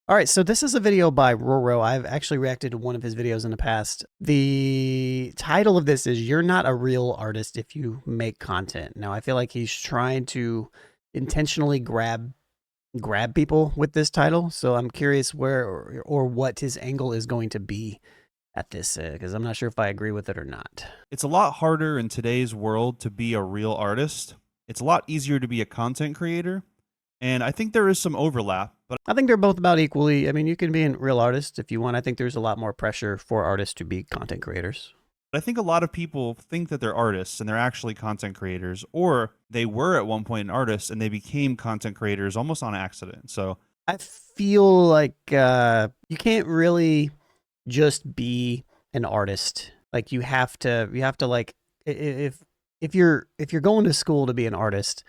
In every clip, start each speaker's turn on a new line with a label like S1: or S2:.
S1: All right, so this is a video by Roro. I've actually reacted to one of his videos in the past. The title of this is "You're Not a Real Artist If You Make Content." Now, I feel like he's trying to intentionally grab people with this title, so I'm curious where or what his angle is going to be at this, because I'm not sure if I agree with it or not.
S2: It's a lot harder in today's world to be a real artist. It's a lot easier to be a content creator. And I think there is some overlap, but
S1: I think they're both about equally. I mean, you can be a real artist if you want. I think there's a lot more pressure for artists to be content creators.
S2: I think a lot of people think that they're artists and they're actually content creators, or they were at one point an artist and they became content creators almost on accident. So
S1: I feel like you can't really just be an artist. Like you have to like if you're going to school to be an artist,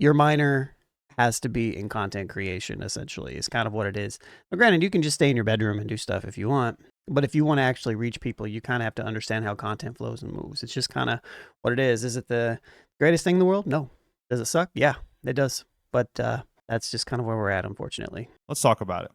S1: your minor has to be in content creation. Essentially, is kind of what it is. Now, granted, you can just stay in your bedroom and do stuff if you want, but if you want to actually reach people, you kind of have to understand how content flows and moves. It's just kind of what it is. Is it the greatest thing in the world? No. Does it suck? Yeah, it does. But that's just kind of where we're at, unfortunately.
S2: let's talk about it.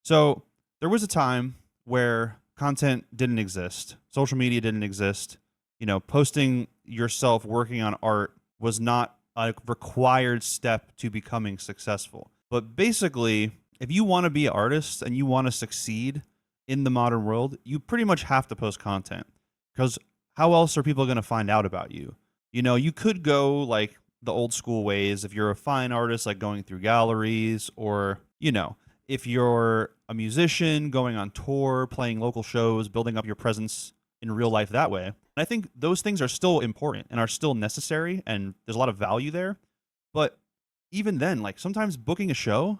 S2: So there was a time where content didn't exist, social media didn't exist. You know, posting yourself working on art was not a required step to becoming successful. But basically, if you want to be an artist and you want to succeed in the modern world, you pretty much have to post content, because how else are people going to find out about you? You know, you could go like the old school ways if you're a fine artist, like going through galleries, or, you know, if you're a musician going on tour, playing local shows, building up your presence in real life that way. And I think those things are still important and are still necessary, and there's a lot of value there. But even then, like sometimes booking a show,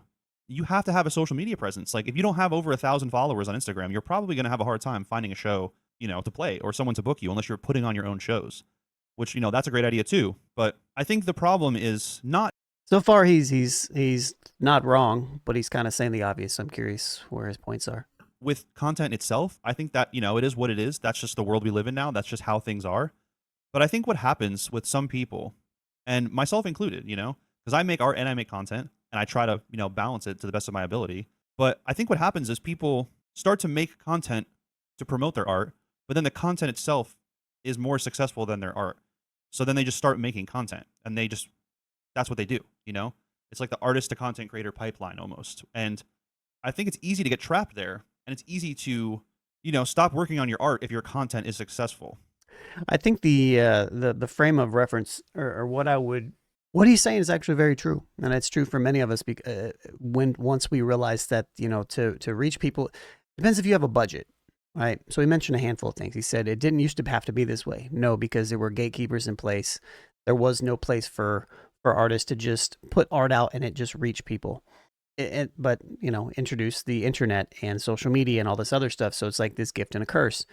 S2: you have to have a social media presence. Like if you don't have over 1,000 followers on Instagram, you're probably going to have a hard time finding a show, you know, to play or someone to book you, unless you're putting on your own shows, which, you know, that's a great idea too. But I think the problem is not
S1: So far, he's not wrong, but he's kind of saying the obvious. I'm curious where his points are.
S2: with content itself. I think that, you know, it is what it is. That's just the world we live in now. That's just how things are. But I think what happens with some people, and myself included, you know, because I make art and I make content and I try to, you know, balance it to the best of my ability. But I think what happens is people start to make content to promote their art, but then the content itself is more successful than their art. So then they just start making content and they just, that's what they do, you know? It's like the artist to content creator pipeline almost. And I think it's easy to get trapped there, and it's easy to, you know, stop working on your art if your content is successful.
S1: I think the frame of reference or what he's saying is actually very true, and it's true for many of us. When once we realize that, you know, to reach people, depends if you have a budget, right? So he mentioned a handful of things. He said it didn't used to have to be this way. No, because there were gatekeepers in place. There was no place for artists to just put art out and it just reach people. But you know, introduce the internet and social media and all this other stuff. So it's like this gift and a curse.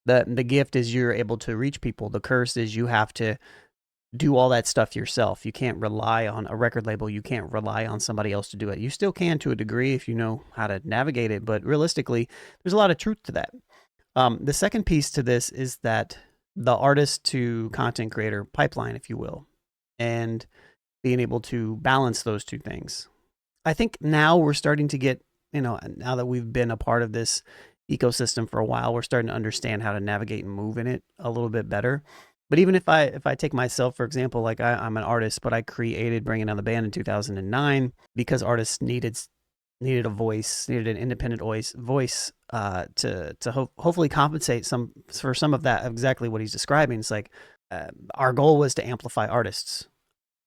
S1: The gift is you're able to reach people. The curse is you have to do all that stuff yourself. You can't rely on a record label. You can't rely on somebody else to do it. You still can to a degree if you know how to navigate it, but realistically, there's a lot of truth to that. The second piece to this is that the artist to content creator pipeline, if you will, and being able to balance those two things. I think now we're starting to get, you know, now that we've been a part of this ecosystem for a while, we're starting to understand how to navigate and move in it a little bit better. But even if I take myself, for example, like I'm an artist, but I created Bringing Down the Band in 2009 because artists needed a voice, needed an independent voice to hopefully compensate for some of that, exactly what he's describing. It's like our goal was to amplify artists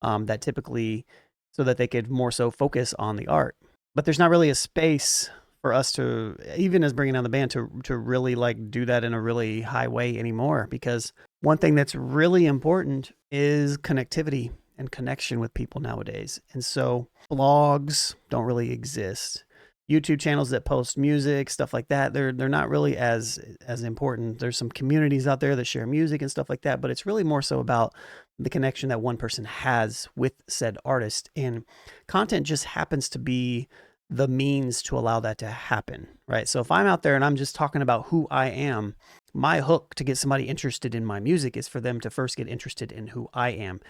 S1: that typically, so that they could more so focus on the art. But there's not really a space for us to, even as Bringing Down the Band, to really like do that in a really high way anymore. Because one thing that's really important is connectivity and connection with people nowadays. And so blogs don't really exist. YouTube channels that post music, stuff like that, they're not really as important. There's some communities out there that share music and stuff like that, but it's really more so about the connection that one person has with said artist. And content just happens to be the means to allow that to happen, right? So if I'm out there and I'm just talking about who I am, my hook to get somebody interested in my music is for them to first get interested in who I am.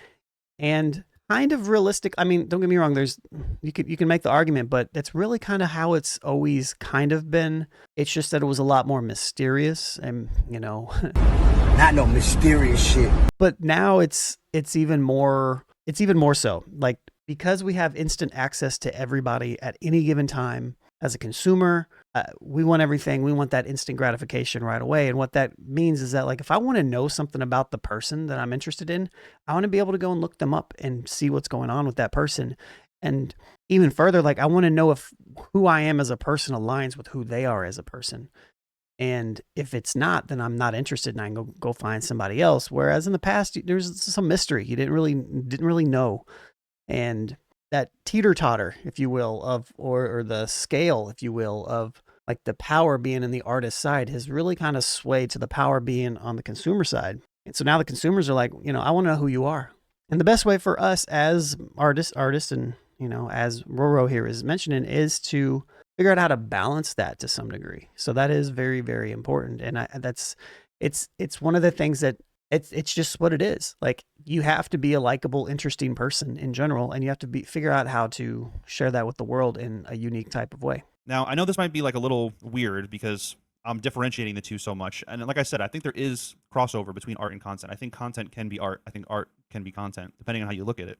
S1: And kind of realistic. I mean, don't get me wrong. You can make the argument, but that's really kind of how it's always kind of been. It's just that it was a lot more mysterious, and
S3: Not no mysterious shit.
S1: But now it's even more so. Like, because we have instant access to everybody at any given time as a consumer, we want everything. We want that instant gratification right away. And what that means is that, like, if I want to know something about the person that I'm interested in, I want to be able to go and look them up and see what's going on with that person. And even further, like, I want to know if who I am as a person aligns with who they are as a person. And if it's not, then I'm not interested, and I can go find somebody else. Whereas in the past, there's some mystery. You didn't really know. And that teeter-totter, if you will, of or the scale, if you will, of like the power being in the artist side has really kind of swayed to the power being on the consumer side. And so now the consumers are like, I want to know who you are. And the best way for us as artists, and as Roro here is mentioning, is to figure out how to balance that to some degree. So that is very, very important. And it's one of the things that it's just what it is. Like, you have to be a likable, interesting person in general, and you have to figure out how to share that with the world in a unique type of way.
S2: Now, I know this might be like a little weird because I'm differentiating the two so much. And like I said, I think there is crossover between art and content. I think content can be art. I think art can be content, depending on how you look at it.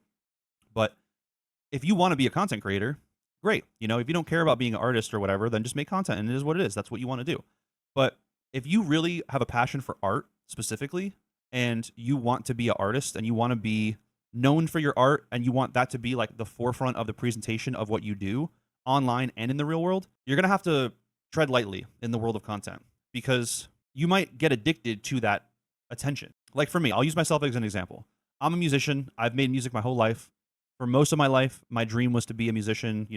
S2: But if you want to be a content creator, great. If you don't care about being an artist or whatever, then just make content, and it is what it is. That's what you want to do. But if you really have a passion for art specifically, and you want to be an artist, and you want to be known for your art, and you want that to be like the forefront of the presentation of what you do online and in the real world, you're going to have to tread lightly in the world of content, because you might get addicted to that attention. Like for me, I'll use myself as an example. I'm a musician. I've made music my whole life. For most of my life, my dream was to be a musician.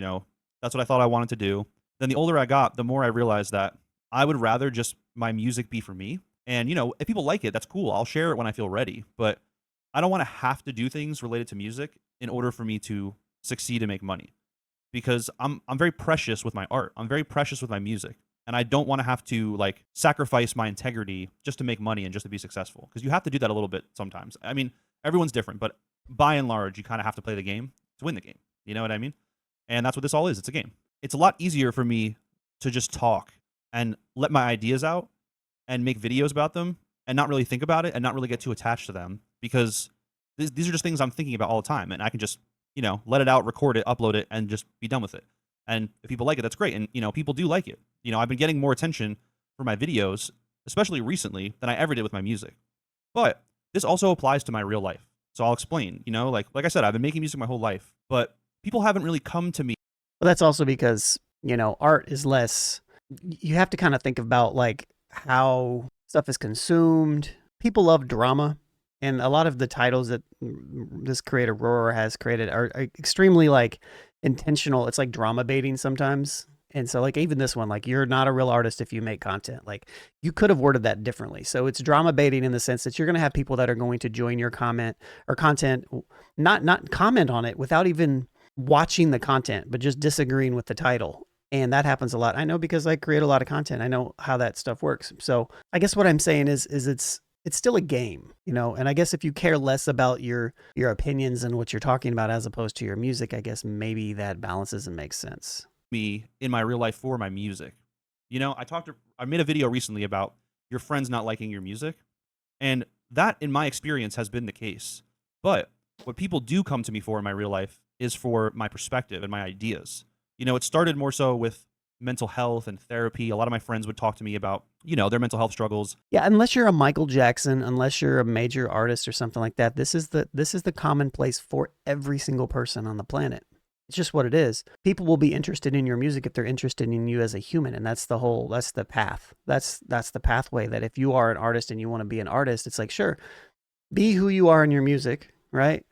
S2: That's what I thought I wanted to do. Then the older I got, the more I realized that I would rather just my music be for me. And, if people like it, that's cool. I'll share it when I feel ready. But I don't want to have to do things related to music in order for me to succeed and make money. Because I'm very precious with my art. I'm very precious with my music. And I don't want to have to like sacrifice my integrity just to make money and just to be successful. Because you have to do that a little bit sometimes. I mean, everyone's different, but by and large, you kind of have to play the game to win the game. You know what I mean? And that's what this all is. It's a game. It's a lot easier for me to just talk and let my ideas out and make videos about them and not really think about it and not really get too attached to them, because these are just things I'm thinking about all the time, and I can just, let it out, record it, upload it, and just be done with it. And if people like it, that's great. And, people do like it. I've been getting more attention for my videos, especially recently, than I ever did with my music. But this also applies to my real life. So I'll explain, like I said, I've been making music my whole life, but people haven't really come to me.
S1: Well, that's also because, art is less, you have to kind of think about like how stuff is consumed. People love drama, and a lot of the titles that this creator Roar has created are extremely like intentional. It's like drama baiting sometimes. And so like even this one, like, you're not a real artist if you make content. Like, you could have worded that differently. So it's drama baiting in the sense that you're going to have people that are going to join your comment or content, not comment on it without even watching the content, but just disagreeing with the title. And that happens a lot. I know, because I create a lot of content. I know how that stuff works. So I guess what I'm saying is it's still a game, and I guess if you care less about your opinions and what you're talking about as opposed to your music, I guess maybe that balances and makes sense.
S2: Me in my real life for my music. I made a video recently about your friends not liking your music, and that in my experience has been the case. But what people do come to me for in my real life is for my perspective and my ideas. It started more so with mental health and therapy. A lot of my friends would talk to me about, their mental health struggles.
S1: Yeah, unless you're a Michael Jackson, unless you're a major artist or something like that, this is the commonplace for every single person on the planet. It's just what it is. People will be interested in your music if they're interested in you as a human, and that's the path. That's the pathway, that if you are an artist and you want to be an artist, it's like, sure, be who you are in your music, right?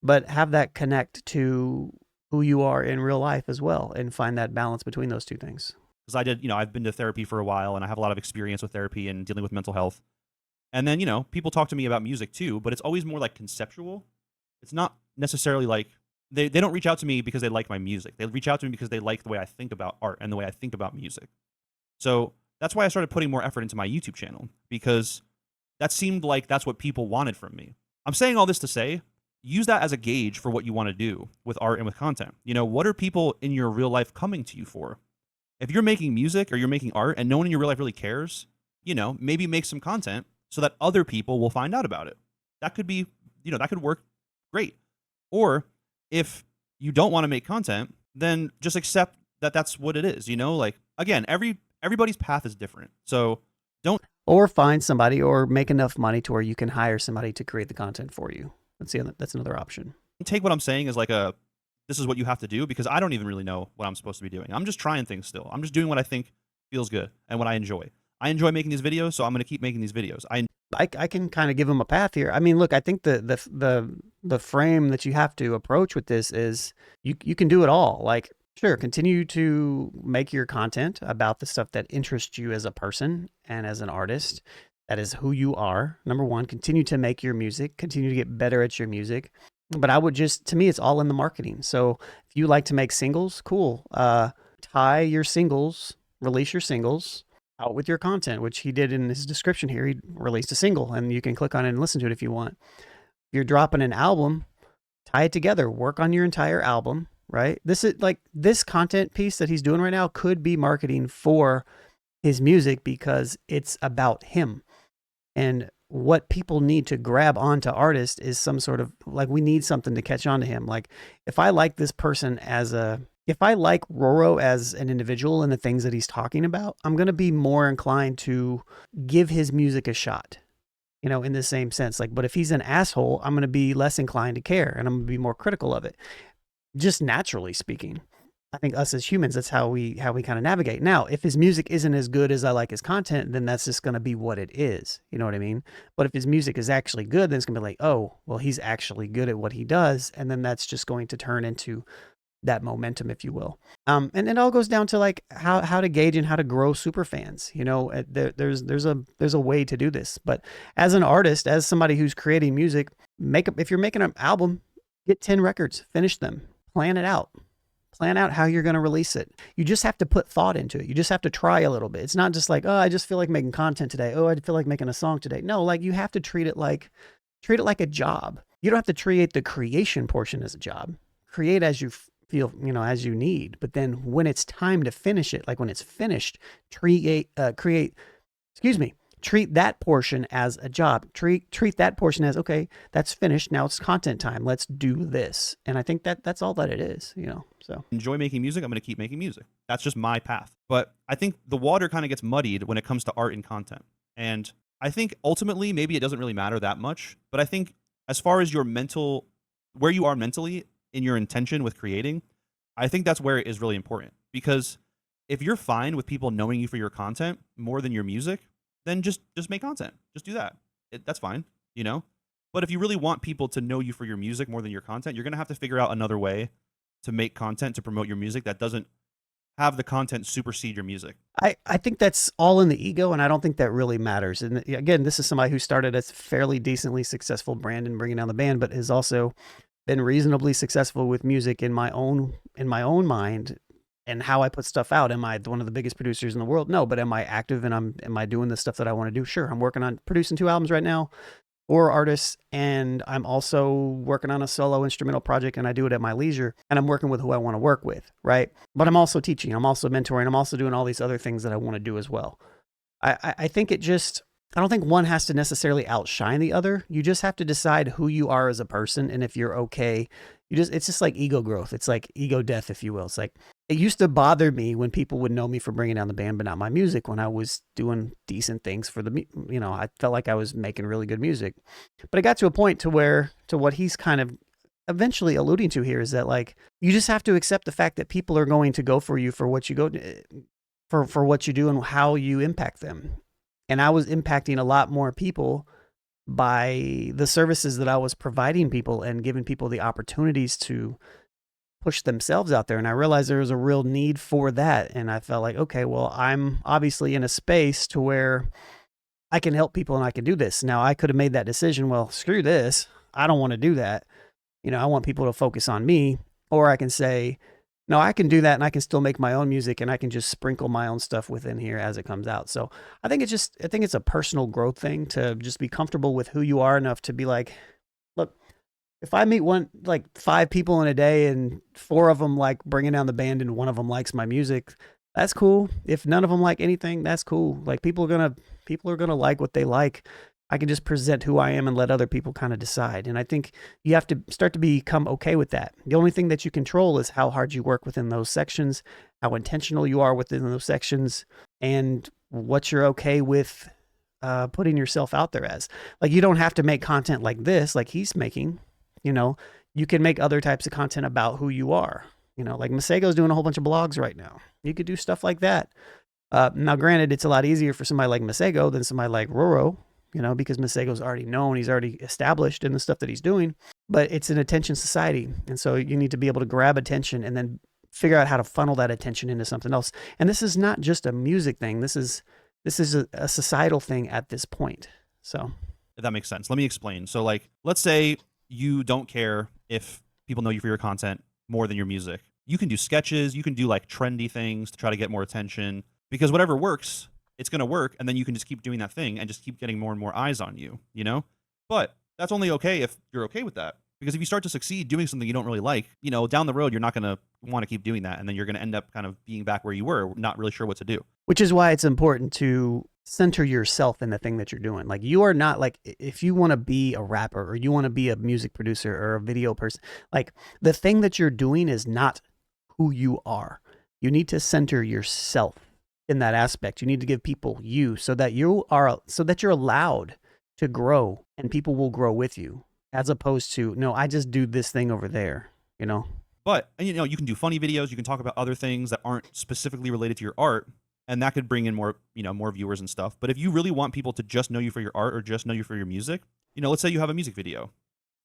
S1: But have that connect to who you are in real life as well, and find that balance between those two things.
S2: Because I've been to therapy for a while, and I have a lot of experience with therapy and dealing with mental health. And then, people talk to me about music too, but it's always more like conceptual. It's not necessarily like, they don't reach out to me because they like my music. They reach out to me because they like the way I think about art and the way I think about music. So that's why I started putting more effort into my YouTube channel, because that seemed like that's what people wanted from me. I'm saying all this to say, use that as a gauge for what you want to do with art and with content. You know, what are people in your real life coming to you for? If you're making music or you're making art and no one in your real life really cares, you know, maybe make some content so that other people will find out about it. That could be, you know, that could work great. Or if you don't want to make content, then just accept that that's what it is. You know, like, again, everybody's path is different. So don't.
S1: Or find somebody or make enough money to where you can hire somebody to create the content for you. That's another option.
S2: Take what I'm saying as like this is what you have to do, because I don't even really know what I'm supposed to be doing. I'm just trying things still. I'm just doing what I think feels good and what I enjoy. I enjoy making these videos, so I'm going to keep making these videos.
S1: I can kind of give them a path here. I mean, look, I think the frame that you have to approach with this is you can do it all. Like, sure, continue to make your content about the stuff that interests you as a person and as an artist. That is who you are. Number one, continue to make your music, continue to get better at your music. But I would to me, it's all in the marketing. So if you like to make singles, cool. Tie your singles, release your singles out with your content, which he did in his description here. He released a single and you can click on it and listen to it if you want. If you're dropping an album, tie it together, work on your entire album, right? This is like this content piece that he's doing right now could be marketing for his music because it's about him. And what people need to grab onto artists is some sort of, like, we need something to catch on to him. Like, if I like this person if I like Roro as an individual and the things that he's talking about, I'm going to be more inclined to give his music a shot, you know, in the same sense. Like, but if he's an asshole, I'm going to be less inclined to care and I'm going to be more critical of it. Just naturally speaking. I think us as humans, that's how we kind of navigate. Now, if his music isn't as good as I like his content, then that's just going to be what it is. You know what I mean? But if his music is actually good, then it's going to be like, oh, well, he's actually good at what he does. And then that's just going to turn into that momentum, if you will. And it all goes down to like how to gauge and how to grow super fans. You know, there's a way to do this. But as an artist, as somebody who's creating music, if you're making an album, get 10 records, finish them, plan it out. Plan out how you're going to release it. You just have to put thought into it. You just have to try a little bit. It's not just like, oh, I just feel like making content today. Oh, I feel like making a song today. No, like you have to treat it like a job. You don't have to treat the creation portion as a job. Create as you feel, you know, as you need. But then when it's time to finish it, like when it's finished, treat that portion as a job. Treat that portion as, okay, that's finished. Now it's content time. Let's do this. And I think that's all that it is, you know. So
S2: enjoy making music. I'm going to keep making music. That's just my path. But I think the water kind of gets muddied when it comes to art and content. And I think ultimately, maybe it doesn't really matter that much. But I think as far as where you are mentally in your intention with creating, I think that's where it is really important. Because if you're fine with people knowing you for your content more than your music, then just make content. Just do that. That's fine, you know? But if you really want people to know you for your music more than your content, you're going to have to figure out another way to make content to promote your music that doesn't have the content supersede your music.
S1: I think that's all in the ego, and I don't think that really matters. And again, this is somebody who started a fairly decently successful brand and bringing down the band, but has also been reasonably successful with music in my own mind. And how I put stuff out. Am I one of the biggest producers in the world? No, but am I active and am I doing the stuff that I want to do? Sure. I'm working on producing 2 albums right now for artists, and I'm also working on a solo instrumental project, and I do it at my leisure, and I'm working with who I want to work with, right? But I'm also teaching, I'm also mentoring, I'm also doing all these other things that I want to do as well. I think I don't think one has to necessarily outshine the other. You just have to decide who you are as a person, and if you're okay. It's just like ego growth. It's like ego death, if you will. It's like, it used to bother me when people would know me for bringing down the band, but not my music, when I was doing decent things for I felt like I was making really good music. But it got to a point to what he's kind of eventually alluding to here is that, like, you just have to accept the fact that people are going to go for you for what you for what you do and how you impact them. And I was impacting a lot more people by the services that I was providing people and giving people the opportunities to push themselves out there. And I realized there was a real need for that. And I felt like, okay, well, I'm obviously in a space to where I can help people and I can do this. Now, I could have made that decision. Well, screw this. I don't want to do that. You know, I want people to focus on me. Or I can say, no, I can do that and I can still make my own music and I can just sprinkle my own stuff within here as it comes out. So I think it's a personal growth thing to just be comfortable with who you are enough to be like, look, if I meet like 5 people in a day and 4 of them like bringing down the band and 1 of them likes my music, that's cool. If none of them like anything, that's cool. Like people are gonna like what they like. I can just present who I am and let other people kind of decide. And I think you have to start to become okay with that. The only thing that you control is how hard you work within those sections, how intentional you are within those sections, and what you're okay with putting yourself out there as. Like you don't have to make content like this, like he's making. You can make other types of content about who you are. Like Masego's doing a whole bunch of blogs right now. You could do stuff like that. Now, granted, it's a lot easier for somebody like Masego than somebody like Roro, because Masego's already known, he's already established in the stuff that he's doing. But it's an attention society, and so you need to be able to grab attention and then figure out how to funnel that attention into something else. And this is not just a music thing. This is a societal thing at this point. So
S2: that makes sense. Let me explain. So, like, let's say you don't care if people know you for your content more than your music. You can do sketches, you can do like trendy things to try to get more attention, because whatever works, it's going to work. And then you can just keep doing that thing and just keep getting more and more eyes on you, But that's only okay if you're okay with that. Because if you start to succeed doing something you don't really like, down the road, you're not going to want to keep doing that. And then you're going to end up kind of being back where you were, not really sure what to do.
S1: Which is why it's important to center yourself in the thing that you're doing. Like you are not like, if you want to be a rapper or you want to be a music producer or a video person, like the thing that you're doing is not who you are. You need to center yourself in that aspect. You need to give people you so that you're allowed to grow and people will grow with you, as opposed to, no, I just do this thing over there,
S2: But, you can do funny videos. You can talk about other things that aren't specifically related to your art, and that could bring in more, more viewers and stuff. But if you really want people to just know you for your art or just know you for your music, let's say you have a music video,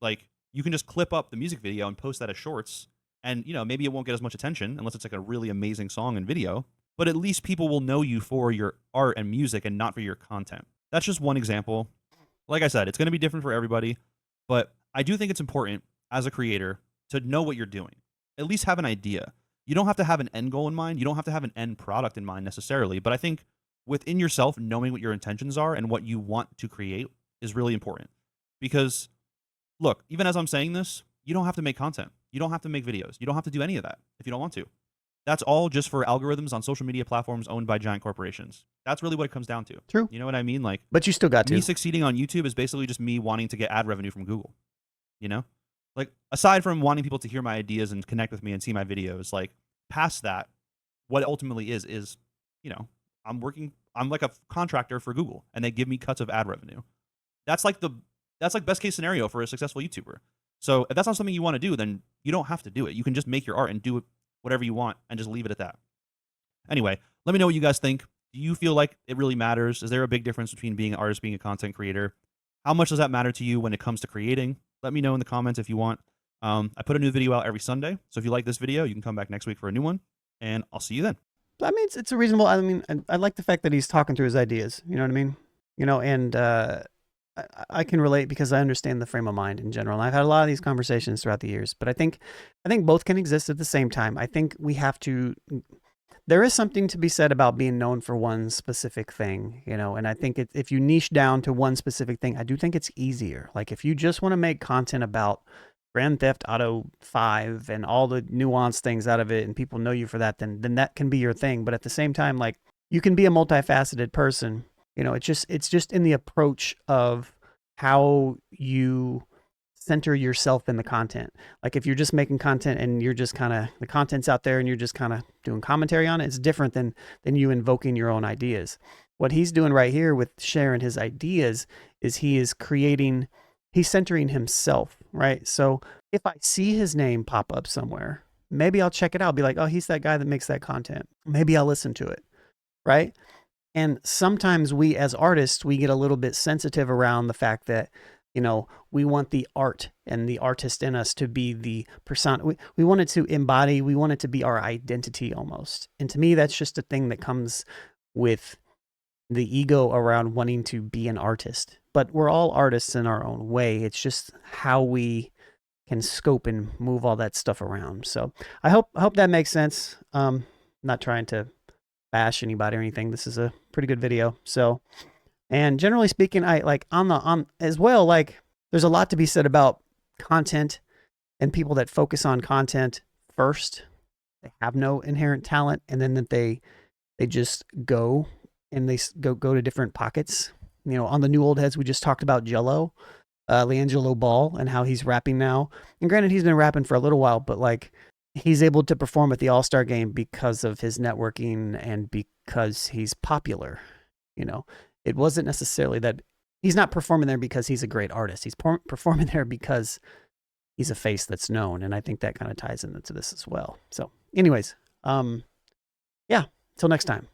S2: like you can just clip up the music video and post that as shorts. And, maybe it won't get as much attention unless it's like a really amazing song and video, but at least people will know you for your art and music and not for your content. That's just one example. Like I said, it's going to be different for everybody, but I do think it's important as a creator to know what you're doing. At least have an idea. You don't have to have an end goal in mind. You don't have to have an end product in mind necessarily, but I think within yourself, knowing what your intentions are and what you want to create is really important. Because look, even as I'm saying this, you don't have to make content. You don't have to make videos. You don't have to do any of that if you don't want to. That's all just for algorithms on social media platforms owned by giant corporations. That's really what it comes down to.
S1: True.
S2: You know what I mean? Like,
S1: but you still got to.
S2: Me succeeding on YouTube is basically just me wanting to get ad revenue from Google. Like, aside from wanting people to hear my ideas and connect with me and see my videos, like, past that, what it ultimately is, I'm like a contractor for Google, and they give me cuts of ad revenue. That's like best case scenario for a successful YouTuber. So if that's not something you want to do, then you don't have to do it. You can just make your art and do whatever you want and just leave it at that. Anyway, let me know what you guys think. Do you feel like it really matters? Is there a big difference between being an artist, being a content creator? How much does that matter to you when it comes to creating? Let me know in the comments if you want. I put a new video out every Sunday. So if you like this video, you can come back next week for a new one, and I'll see you then.
S1: I mean, it's a reasonable, I like the fact that he's talking through his ideas, you know what I mean? And I can relate because I understand the frame of mind in general. And I've had a lot of these conversations throughout the years, but I think both can exist at the same time. I think there is something to be said about being known for one specific thing, and I think if you niche down to one specific thing, I do think it's easier. Like if you just want to make content about Grand Theft Auto 5 and all the nuanced things out of it and people know you for that, then that can be your thing. But at the same time, like you can be a multifaceted person. It's just in the approach of how you center yourself in the content. Like if you're just making content and you're just kind of, the content's out there and you're just kind of doing commentary on it, it's different than you invoking your own ideas. What he's doing right here with sharing his ideas is he's centering himself, right? So if I see his name pop up somewhere, maybe I'll check it out, be like, oh, he's that guy that makes that content. Maybe I'll listen to it, right? And sometimes we as artists, we get a little bit sensitive around the fact that, we want the art and the artist in us to be the persona. We want it to embody, we want it to be our identity almost. And to me, that's just a thing that comes with the ego around wanting to be an artist. But we're all artists in our own way. It's just how we can scope and move all that stuff around. So I hope that makes sense. Not trying to bash anybody or anything. This is a pretty good video. So, and generally speaking, I like on as well, like there's a lot to be said about content and people that focus on content first, they have no inherent talent, and then that they just go and they go to different pockets. You know, on the New Old Heads, we just talked about Jello, LiAngelo Ball, and how he's rapping now. And granted, he's been rapping for a little while, but like he's able to perform at the All-Star game because of his networking and because he's popular. You know, it wasn't necessarily that he's not performing there because he's a great artist. He's performing there because he's a face that's known. And I think that kind of ties into this as well. So anyways, yeah, until next time.